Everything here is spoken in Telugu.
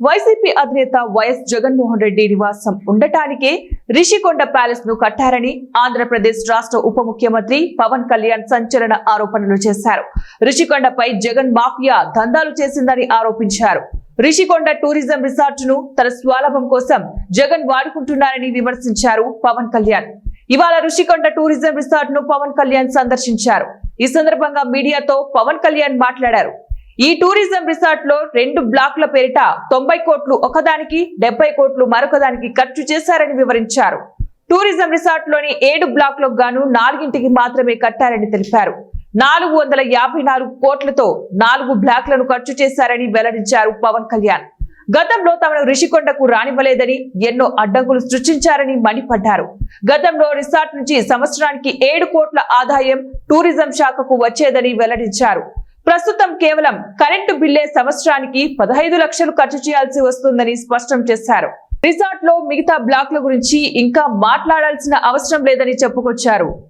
వైసీపీ అధినేత వైఎస్ జగన్మోహన్ రెడ్డి నివాసం ఉండటానికే రిషికొండ ప్యాలెస్ ను కట్టారని ఆంధ్రప్రదేశ్ రాష్ట్ర ఉప ముఖ్యమంత్రి పవన్ కళ్యాణ్ సంచలన ఆరోపణలు చేశారు. రిషికొండపై జగన్ మాఫియా దందాలు చేసిందని ఆరోపించారు. రిషికొండ టూరిజం రిసార్ట్ ను తన స్వాలాభం కోసం జగన్ వాడుకుంటున్నారని విమర్శించారు పవన్ కళ్యాణ్. ఇవాళ రిషికొండ టూరిజం రిసార్ట్ ను పవన్ కళ్యాణ్ సందర్శించారు. ఈ సందర్భంగా మీడియాతో పవన్ కళ్యాణ్ మాట్లాడారు. ఈ టూరిజం రిసార్ట్ లో 2 బ్లాక్ల పేరిట 90 కోట్లు ఒకదానికి, 70 కోట్లు మరొకదానికి ఖర్చు చేశారని వివరించారు. టూరిజం రిసార్ట్ లోని 7 బ్లాక్లకు గాను 4ంటికి మాత్రమే కట్టారని తెలిపారు. 454 కోట్లతో 4 బ్లాక్లను ఖర్చు చేశారని వెల్లడించారు పవన్ కళ్యాణ్. గతంలో తమను రిషికొండకు రానివ్వలేదని, ఎన్నో అడ్డంకులు సృష్టించారని మండిపడ్డారు. గతంలో రిసార్ట్ నుంచి సంవత్సరానికి 7 కోట్ల ఆదాయం టూరిజం శాఖకు వచ్చేదని వెల్లడించారు. ప్రస్తుతం కేవలం కరెంటు బిల్లే సంవత్సరానికి 15 లక్షలు ఖర్చు చేయాల్సి వస్తుందని స్పష్టం చేశారు. రిసార్ట్ లో మిగతా బ్లాక్ల గురించి ఇంకా మాట్లాడాల్సిన అవసరం లేదని చెప్పుకొచ్చారు.